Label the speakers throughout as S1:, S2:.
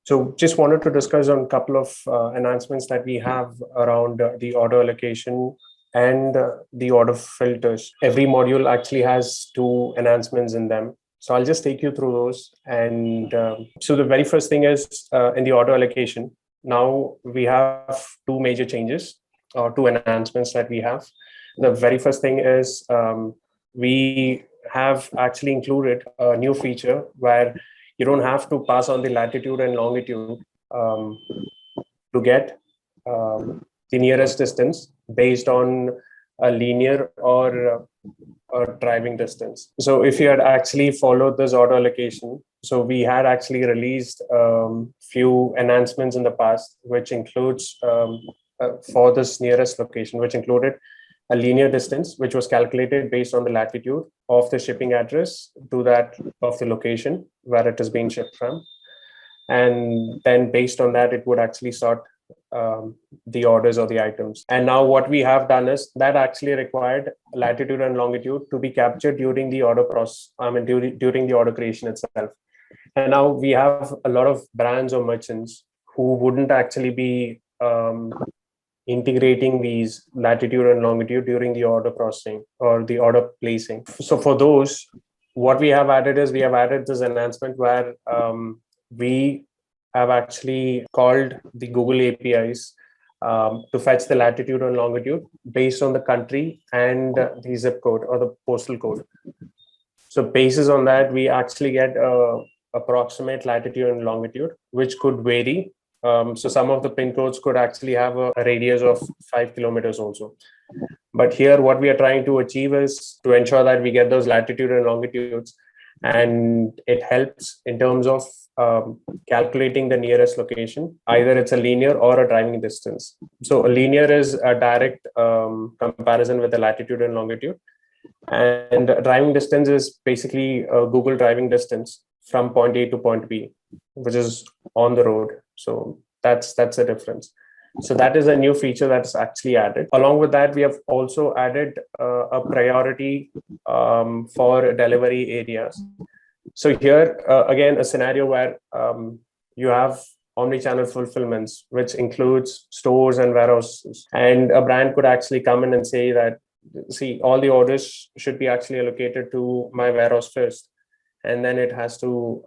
S1: So just wanted to discuss on a couple of enhancements that we have around the auto allocation and the order filters. Every module actually has two enhancements in them. So I'll just take you through those. And so the very first thing is in the auto allocation. Now we have two major changes or two enhancements that we have. The very first thing is we have actually included a new feature where you don't have to pass on the latitude and longitude to get the nearest distance based on a linear or a driving distance. So if you had actually followed this auto allocation, so we had actually released few enhancements in the past, which includes for this nearest location, which included a linear distance, which was calculated based on the latitude of the shipping address to that of the location where it is being shipped from. And then based on that, it would actually sort the orders or the items. And now what we have done is that actually required latitude and longitude to be captured during the order process, during the order creation itself. And now we have a lot of brands or merchants who wouldn't actually be integrating these latitude and longitude during the order processing or the order placing. So for those, what we have added is we have added this enhancement where we have actually called the Google APIs to fetch the latitude and longitude based on the country and the zip code or the postal code. So basis on that, we actually get approximate latitude and longitude, which could vary. So some of the pin codes could actually have a radius of 5 kilometers also. But here, what we are trying to achieve is to ensure that we get those latitude and longitudes, and it helps in terms of calculating the nearest location. Either it's a linear or a driving distance. So a linear is a direct comparison with the latitude and longitude. And a driving distance is basically a Google driving distance from point A to point B, which is on the road. So that's the difference. So that is a new feature that's actually added. Along with that, we have also added a priority for delivery areas. So here, again, a scenario where you have omni-channel fulfillments, which includes stores and warehouses. And a brand could actually come in and say that, see, all the orders should be actually allocated to my warehouse first, and then it has to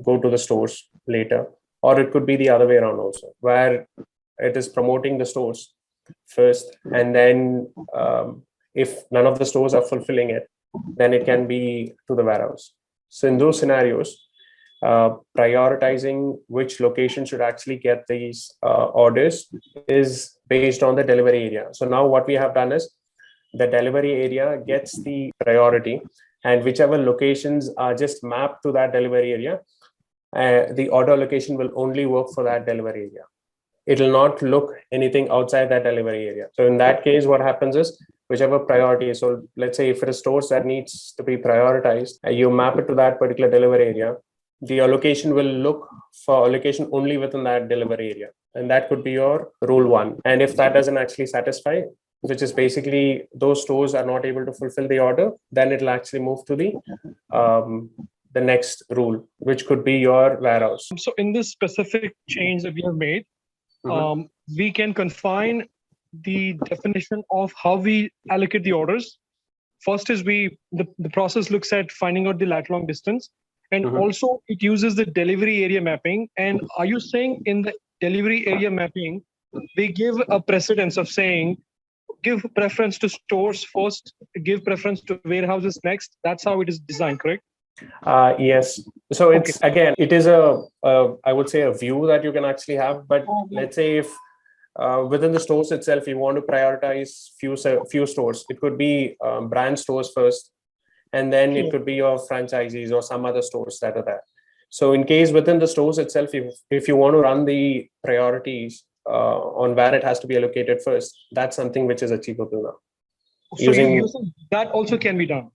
S1: go to the stores later. Or it could be the other way around also, where it is promoting the stores first, and then if none of the stores are fulfilling it, then it can be to the warehouse. So in those scenarios, prioritizing which location should actually get these orders is based on the delivery area. So now what we have done is the delivery area gets the priority, and whichever locations are just mapped to that delivery area, the auto allocation will only work for that delivery area. It will not look anything outside that delivery area. So in that case, what happens is whichever priority. So let's say if it is stores that needs to be prioritized, you map it to that particular delivery area, the allocation will look for allocation only within that delivery area. And that could be your rule one. And if that doesn't actually satisfy, which is basically those stores are not able to fulfill the order, then it'll actually move to the next rule, which could be your warehouse.
S2: So in this specific change that we have made, we can confine the definition of how we allocate the orders. First is the process looks at finding out the lat long distance, and also it uses the delivery area mapping. And are you saying in the delivery area mapping, we give a precedence of saying, give preference to stores first, give preference to warehouses next? That's how it is designed, correct?
S1: Yes. So it's again, it is I would say a view that you can actually have. But let's say if within the stores itself, you want to prioritize few stores. It could be brand stores first, and then it could be your franchisees or some other stores that are there. So in case within the stores itself, if you want to run the priorities on where it has to be allocated first, that's something which is achievable now.
S2: So using that also can be done.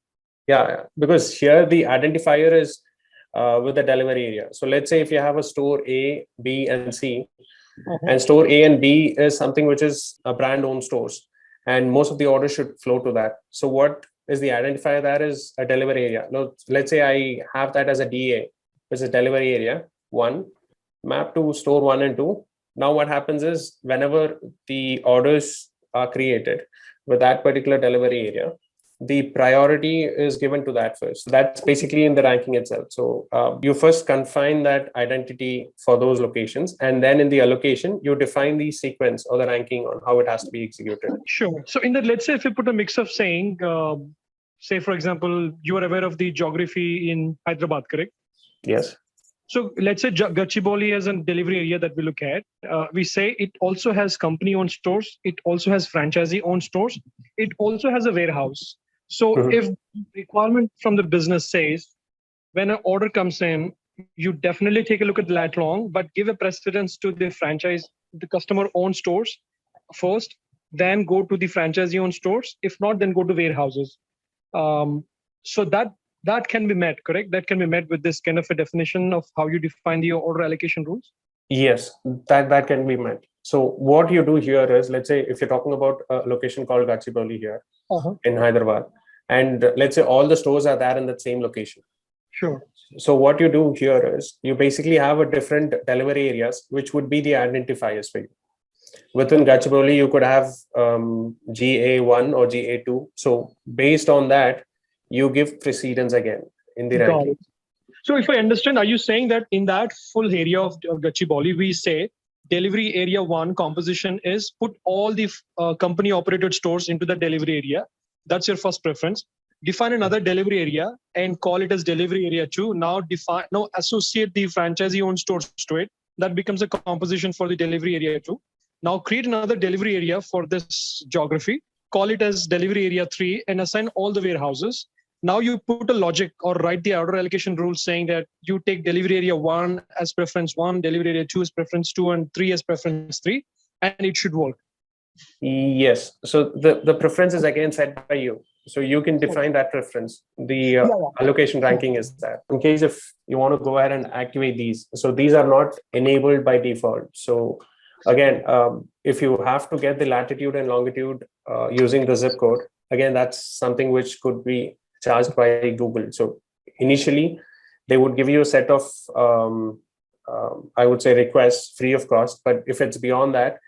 S1: Yeah, because here the identifier is with the delivery area. So let's say if you have a store A, B, and C, and store A and B is something which is a brand-owned stores, and most of the orders should flow to that. So what is the identifier? That is a delivery area. Now, let's say I have that as a DA, which is delivery area 1. map to store 1 and 2. Now what happens is whenever the orders are created with that particular delivery area, the priority is given to that first. That's basically in the ranking itself. So you first confine that identity for those locations, and then in the allocation, you define the sequence or the ranking on how it has to be executed.
S2: Sure. So in that, let's say if we put a mix of saying, say, for example, you are aware of the geography in Hyderabad, correct?
S1: Yes.
S2: So let's say Gachibowli as a delivery area that we look at. We say it also has company-owned stores. It also has franchisee-owned stores. It also has a warehouse. So if requirement from the business says, when an order comes in, you definitely take a look at the lat long, but give a precedence to the franchise, the customer-owned stores first, then go to the franchisee-owned stores. If not, then go to warehouses. So that can be met, correct? That can be met with this kind of a definition of how you define the order allocation rules?
S1: Yes, that can be met. So what you do here is, let's say if you're talking about a location called Gachibowli here in Hyderabad, and let's say all the stores are there in that same location.
S2: Sure.
S1: So what you do here is you basically have a different delivery areas, which would be the identifiers for you. Within Gachibowli, you could have GA1 or GA2. So based on that, you give precedence again in the ranking.
S2: So if I understand, are you saying that in that full area of Gachibowli, we say delivery area 1 composition is put all the company operated stores into the delivery area? That's your first preference. Define another delivery area and call it as delivery area 2. Now associate the franchisee owned stores to it. That becomes a composition for the delivery area 2. Now create another delivery area for this geography, call it as delivery area 3 and assign all the warehouses. Now you put a logic or write the order allocation rule saying that you take delivery area 1 as preference 1, delivery area 2 as preference 2, and 3 as preference 3, and it should work.
S1: Yes. So the preference is again set by you. So you can define that preference. The allocation ranking is that. In case if you want to go ahead and activate these, so these are not enabled by default. So again, if you have to get the latitude and longitude using the zip code, again, that's something which could be charged by Google. So initially, they would give you a set of, I would say, requests free of cost. But if it's beyond that,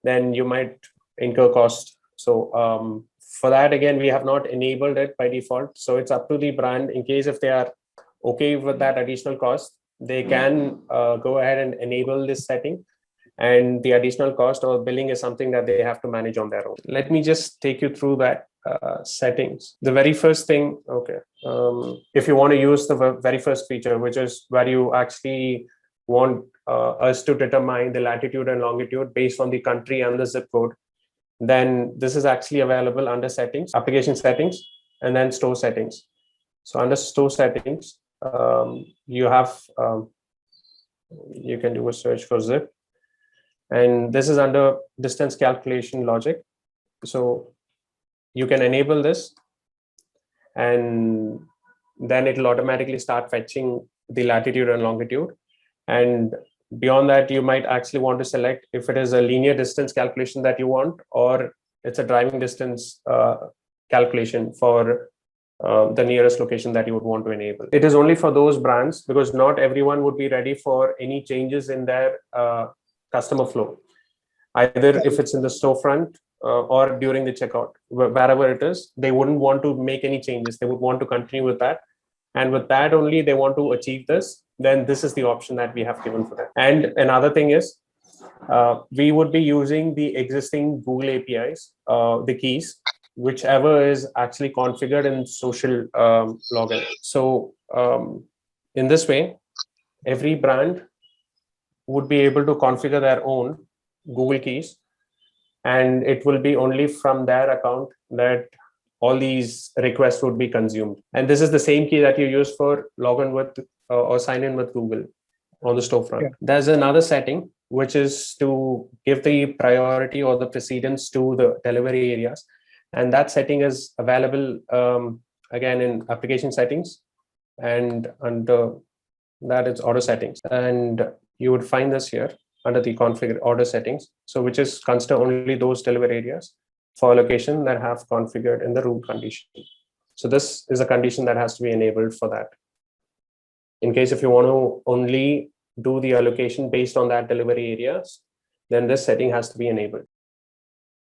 S1: then you might incur cost. So for that, again, we have not enabled it by default. So it's up to the brand. In case if they are okay with that additional cost, they can go ahead and enable this setting. And the additional cost or billing is something that they have to manage on their own. Let me just take you through that settings. The very first thing, if you want to use the very first feature, which is where you actually want us to determine the latitude and longitude based on the country and the zip code, then this is actually available under settings, application settings, and then store settings. So under store settings, you have, you can do a search for zip. And this is under distance calculation logic. So you can enable this, and then it will automatically start fetching the latitude and longitude. And beyond that, you might actually want to select if it is a linear distance calculation that you want, or it's a driving distance calculation for the nearest location that you would want to enable. It is only for those brands because not everyone would be ready for any changes in their customer flow, either if it's in the storefront or during the checkout, wherever it is, they wouldn't want to make any changes. They would want to continue with that. And with that only, they want to achieve this. Then this is the option that we have given for them. And another thing is, we would be using the existing Google APIs, the keys, whichever is actually configured in social login. So in this way, every brand would be able to configure their own Google keys, and it will be only from their account that all these requests would be consumed. And this is the same key that you use for login with or sign in with Google on the storefront. Yeah. There's another setting, which is to give the priority or the precedence to the delivery areas. And that setting is available again in application settings, and under that it's order settings. And you would find this here under the configure order settings. So which is consider only those delivery areas for location that have configured in the root condition. So this is a condition that has to be enabled for that. In case if you want to only do the allocation based on that delivery areas, then this setting has to be enabled.